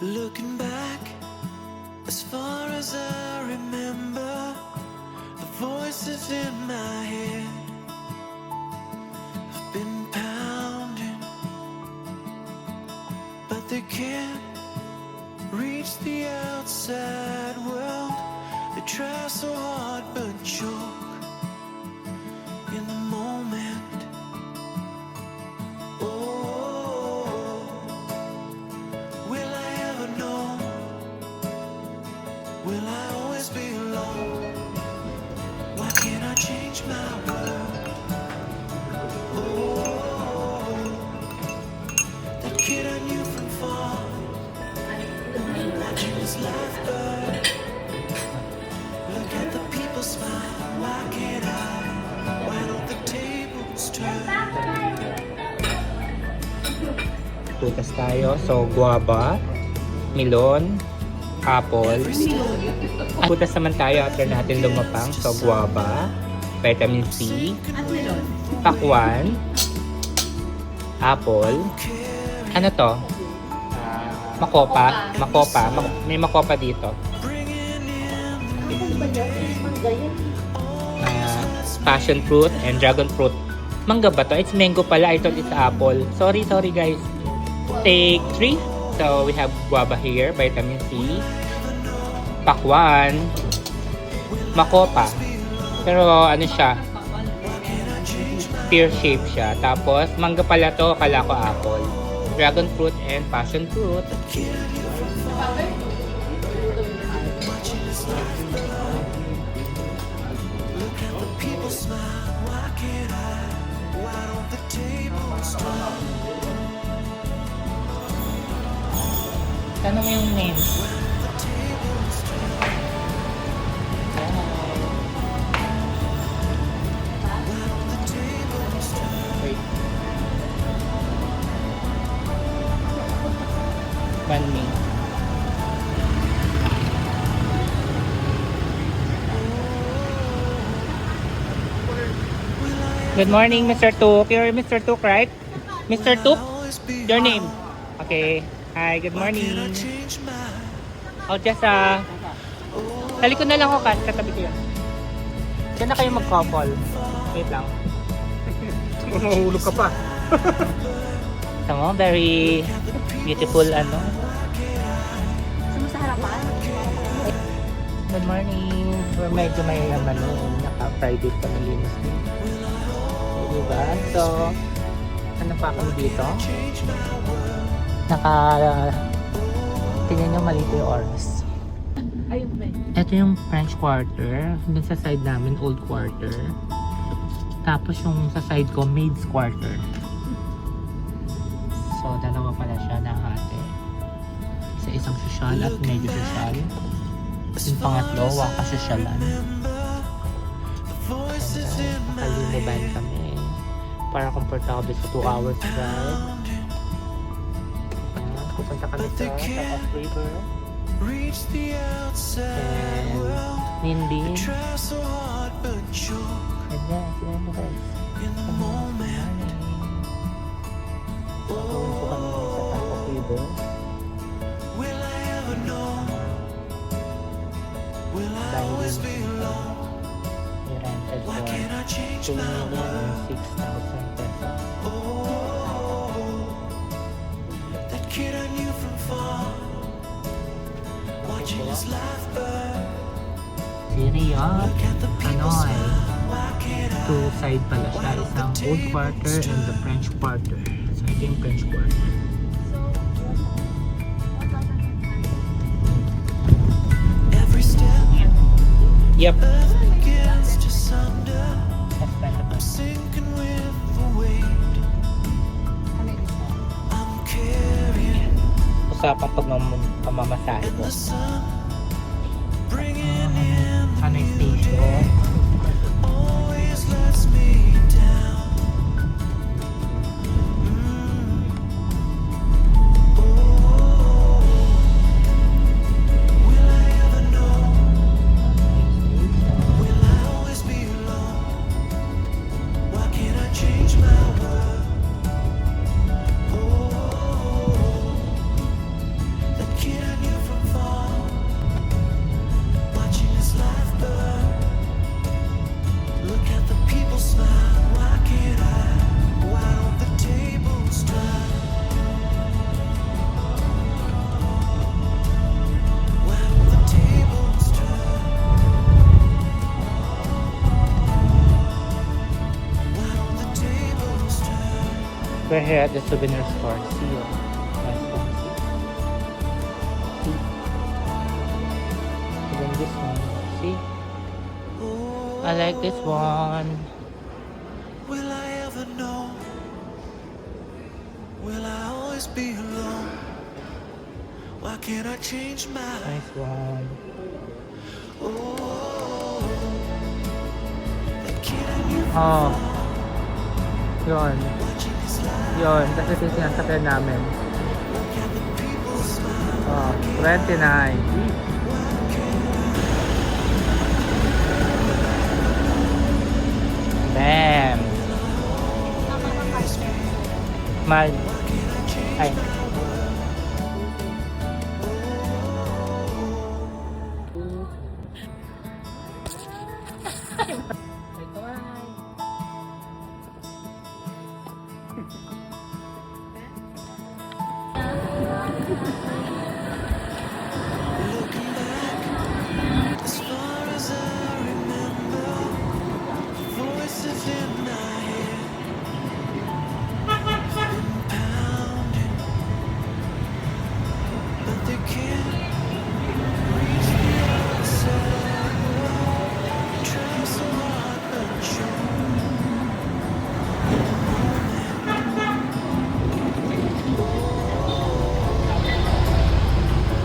Looking back, as far as I remember, the voices in my head have been pounding, but they can't reach the outside world. They try so hard but choke in the moment. Oh, will I ever know? Will I always be alone? Why can't I change my world? Oh, that kid I knew from far, watching his life burn. Look at the people smile. Why can't I? Why don't the tables turn? Prutas tayo. So, guava, melon, apple. Prutas naman tayo after natin lumapang. So, guava, vitamin C, pakwan, apple. Ano to? Makopa. May makopa dito. Passion fruit and dragon fruit. Mangga ba to? It's mango pala. I thought it's apple. Sorry guys. Take 3. So we have guava here, vitamin C, pakwan, makopa. Pero ano siya? Pear shape siya. Tapos mangga pala to, akala ko apple. Dragon fruit and passion fruit. People smile. Why can't I? Why don't the tables turn? Ano mo yung name? Wait. Banmi. Good morning, Mr. Tuk. You're Mr. Tuk, right? Mr. Tuk? Your name? Okay. Hi, good morning. Oh, just tali ko na lang ako katabi ko yun. Diyan na kayo mag-couple. Wait lang. Mahulog ka pa. Tama, very beautiful ano. Sa harapan? Good morning. Medyo may naka-private pa na linis din. Diba? So, ano pa kami dito? Tingnan nyo maliit yung oras. Ayun ba? Ito yung French Quarter. Dun sa side namin, Old Quarter. Tapos yung sa side ko, Maids Quarter. So, dalawa pala siya na ate. Isang sosyal at medyo sosyal. Yung pangatlo, waka sosyalan. Nakalimuban kami. Para komportable sa 2 hours drive. Pupunta kami sa South River and Nindin. Ayan, sila mo guys. Pupunta kami sa South River. We rented for 2,006,000 pesos. Kid I knew from far, watching his life burn. City of Hanoi. 2 side pala siya. Isang Old Quarter and the French Quarter. So ito yung French Quarter. Every step Yep. begins to sunder. I'm sinking with the weight. I'm carrying Usapan pag pamamasahe ko. the sun, bringing in Hanoi Station. always lets me down. Oh, will I ever know? Will I always be alone? Why can't I change my world? Oh, that kid We're here at the souvenir store. See you. Nice one. See? Even this one. See? I like this one. Will I ever know? Will I always be alone? Why can't I change my Nice one. that kid I knew Oh. Yun. watching his life? Yun. Kasi ito yung sinasakyan namin. Look at the people smile. Oh, 29. Bam! Mal. Ay. Looking back, as far as I remember, voices in my head been pounding, but they can't reach the outside world. Try so hard, but sure.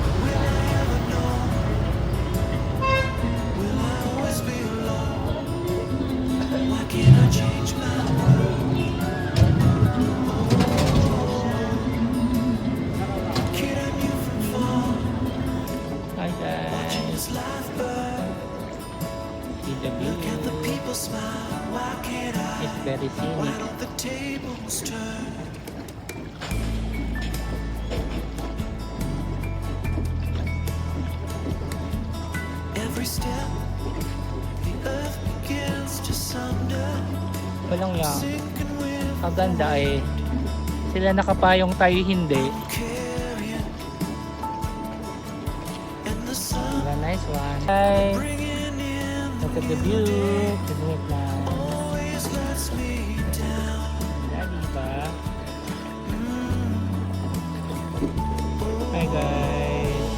Will I ever know? Will I always be alone? Why can't I change my world? Kid I knew from far, Hi watching guys. his life burn. See the Look at the view. people smile. Why can't It's I? very Why scenic. don't the tables turn? Every step, the earth begins to sunder. Walang yan. Sinking with Ang ganda eh. Sila nakapayong tayo hindi. carrying, and the sun Diba, nice one. Hi. bringing in Look at the view. Isn't it nice? always lets me down. Daddy ba? Hi guys.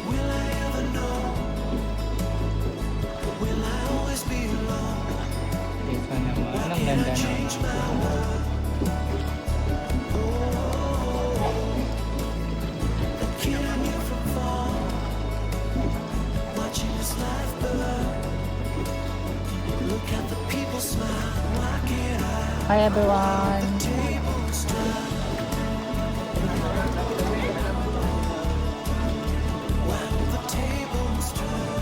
Will I ever know? Will I always be alone? This one naman. Ang Can ganda I change naman. my world? That kid I knew from far, watching his life burn. Look at the people smile. Why can't I? Hi everyone. Tables turn. Why don't the tables turn?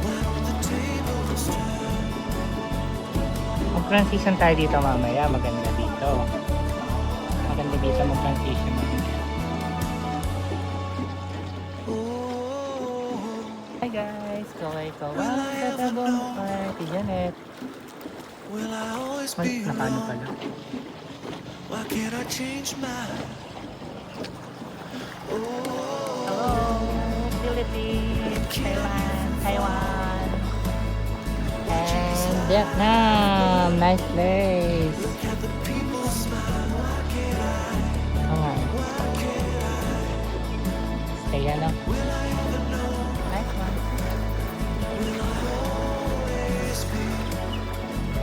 Why don't the tables turn? Mag-transition tayo dito mamaya. Maganda dito. Maganda dito mag-transition mamaya. Oh, Hi guys. Kaway-kaway. Tatabong party. Janet. will I always Ay, be nakano alone? pala. Why can't I change my? Hello. Philippines. Thailand. Taiwan. And Vietnam. Nice place. Look at the people smile. Why can't I? Oo nga. Why can't I? Stay ano. Will I ever know? Nice one. Will I always be?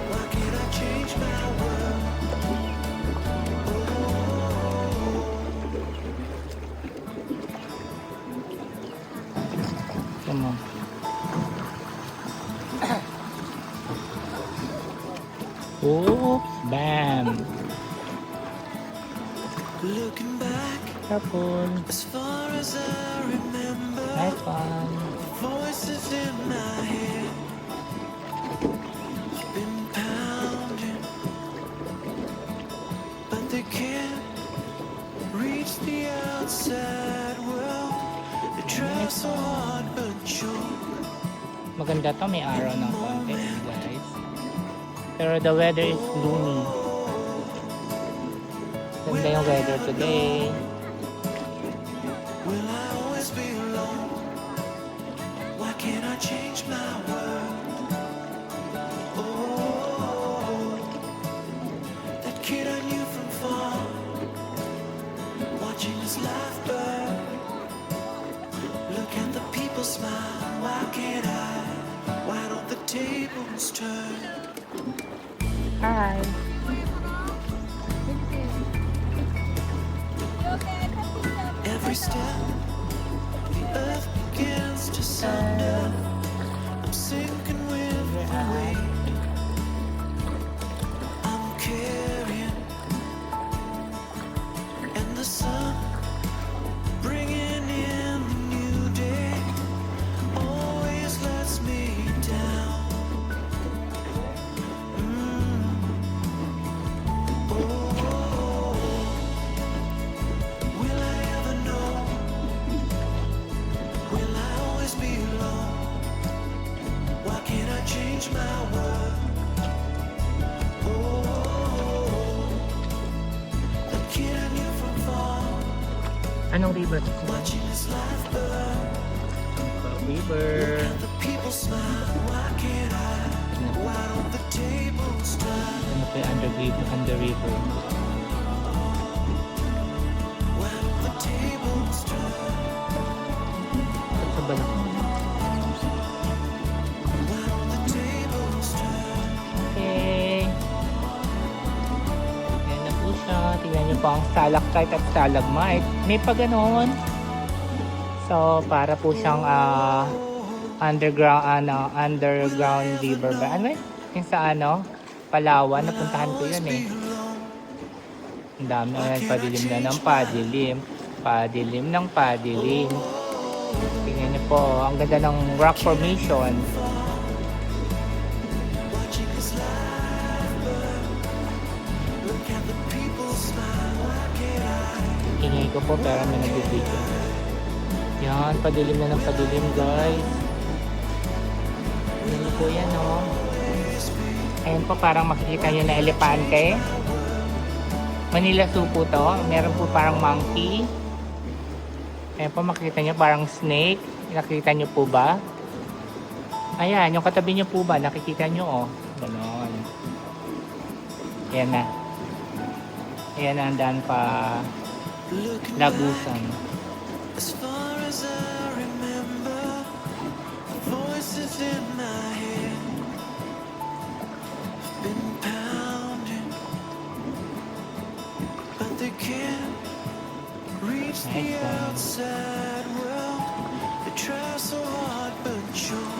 Why can't I change my world? Come on. Oops. Bam. Looking back, Careful. as far as I remember, Nice one. voices in my head been pounding, but they can't reach the outside world. They try so hard, but choke. Maganda to. May araw ng konti, guys. Pero the weather is gloomy. Ganda yung weather today. Will I always be alone? Why can't I change my world? watching his life burn. Look at the people smile, why can't I? Why don't the tables turn? Hi. Every step, the earth begins to sunder. I'm sinking with the weight. I'm carrying, and the sun bringing in the new day always lets me down. Oh, will I ever know? Will I always be alone? Why can't I change my world? Oh, the kid I knew from far, Anong river to? watching his life burn. River. The people smile, why can't I? Why don't the tables turn? Ano pa yung under river? Why don't the tables turn? Sa balak. Why don't the tables turn? Okay. Ayan na po siya. Tingnan niyo po ang stalactite at stalagmite. May pa ganon. So, para po siyang underground river ba? Ano yun? Yung sa Palawan. Napuntahan ko yun eh. Ang dami. Ayan, padilim na ng padilim. Padilim ng padilim. Tingnan niyo po. Ang ganda ng rock formation. Watching his life burn. Look at the people smile, why can't I? Ingay ko po pero may nag-video. Yan, padilim na ng padilim guys. Yan po yan Ayan po parang makikita nyo na elepante. Manila Zoo po to. Meron po parang monkey. Ayan po makikita nyo parang snake. Nakikita nyo po ba? Ayan, yung katabi nyo po ba? Nakikita nyo Ganon. Ayan na. Ayan na ang daan pa Looking Lagusan. as far as I remember, the voices in my head have been pounding, but they can't reach the Nice one. outside world. They try so hard, but you're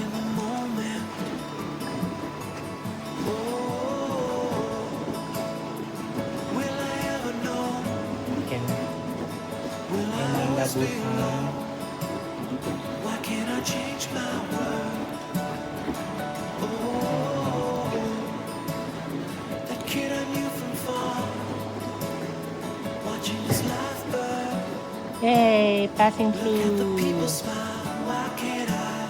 in the moment. Oh, will I ever know? Ayan. Will I Ayan ang always be Lagusan. alone? Why can't I change my world? Oh, that kid I knew from far, watching his life burn. Yay! Passing Look at the people through. smile, why can't I?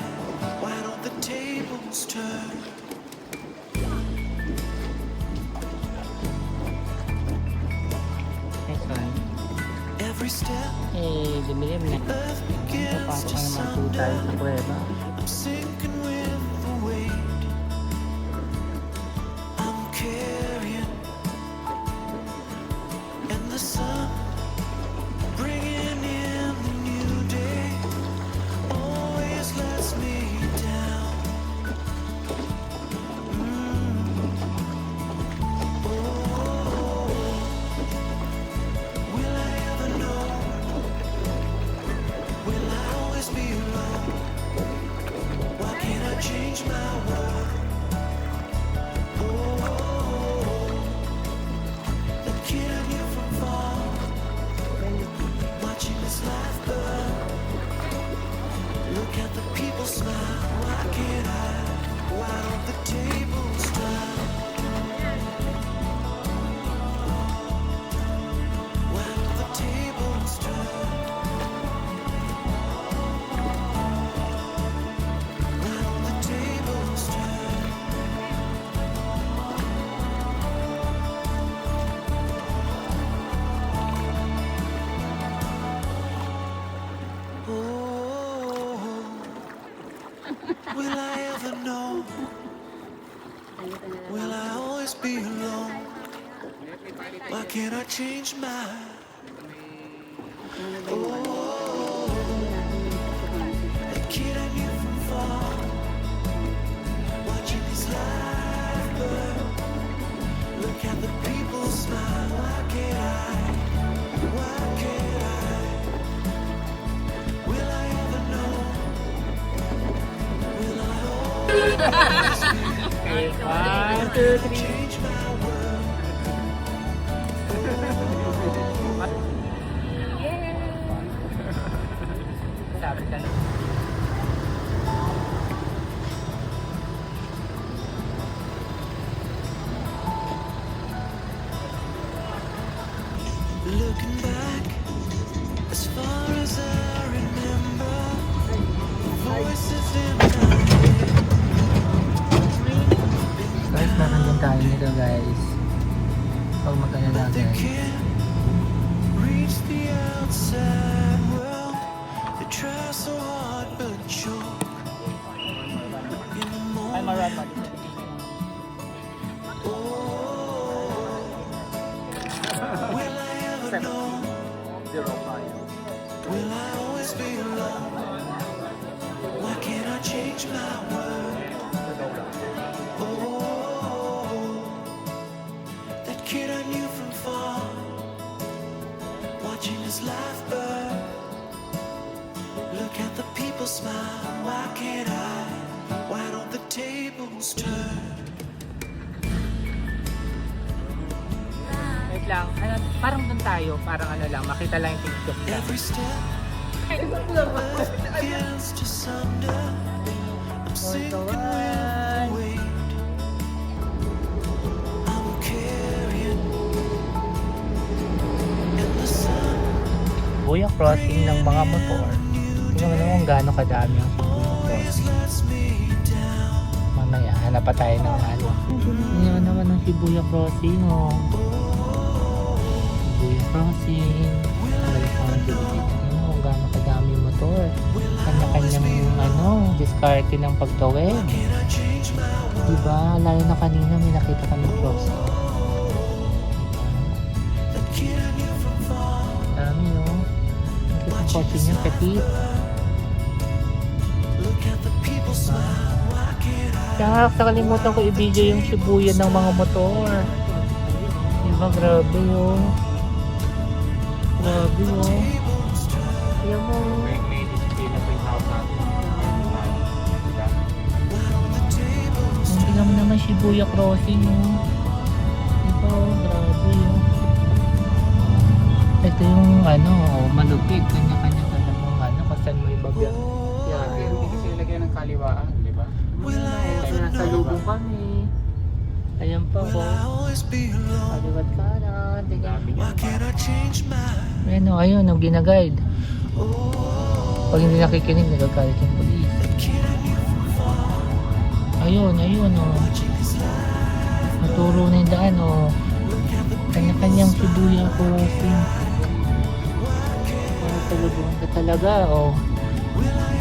Why don't the tables turn? Next one. Every step, Eh, dumilim na. earth begins Papasok to na naman po tayo sunder. sa kuweba. I'm sinking with the weight. I'm carrying, and the sun bringing in the new day always lets me down. Oh, will I ever know? Will I always be alone? Why can't I change my world? Oh, the kid I knew from far, watching his life burn. Look at the people smile, why can't I? Why don't the tables turn? Why don't the tables turn? Why don't the tables turn? Oh, will I ever know? Will I always be alone? Why can't I change my the kid I knew from far? Watching his life burn. Look at the people smile. Why can't I? Why can't I? Will I ever know? Will I always Okay, 1, 2, 3. change my world? Sabi ka na. Looking back, as far as I remember, the voices in my head. Guys, nakandun tayo nito guys. Huwag mag-alala They guys. can't reach the outside world. They try so hard but choke. In the moment, will I ever know? Will I always be alone? Why can't I change my world? Oh, that kid I knew from far, watching his life burn. Look at the people smile. Why can't I? Why don't the tables turn? Wait lang. Ano, parang dun tayo. Parang ano lang. Makita lang yung TikTok. Every step begins to sunder. I'm sinking with the weight. I'm carrying in the sun. Buya crossing ng mga motor. Tingnan mo naman kung gaano kadami ang Shibuya Always crossing. lets me down. Mamaya, hanap pa tayo ng ano. Tingnan naman ang Shibuya crossing, oh. Shibuya crossing. Balik mo ng Shibuya. Tingnan mo kung gaano kadami yung motor. Kanya-kanyang ano, diskarte ng pagtawid. Can I change my world? Diba? Lalo na kanina may nakita kami crossing. That kid I knew from far. Dami, oh. Nakita ang kotse niya, petit. Look at the people smile. Why can't I? Kaya nakalimutan ko i-video yung Shibuya ng mga motor. Diba? Grabe, oh. Grabe, oh. Tables turn. Ayan mo. Why don't the tables Ang tingnan mo naman Shibuya crossing, oh. Diba, oh. Grabe, oh. Ito yung ano, oh, malupit. Kanya-kanya ka namang ano, kung saan mo ibabya. Yeah. Hindi kasi ilagay ng kaliwaan, di ba? will I Kaya ever nasa know? lubong kami. Ayan pa, Will I oh. always be alone? Kaliwat kanan. Tingnan mo. Why can't I change my? Ayan, oh, ayun, ang ginaguide. Oh, Pag hindi nakikinig, nagagalit yung police. that kid I knew from far. Ayun, ayun, oh. Watching his life. Naturo na yung daan, oh. Look at the Kanya-kanyang Shibuya crossing. Para sa lubong ka talaga, oh. will I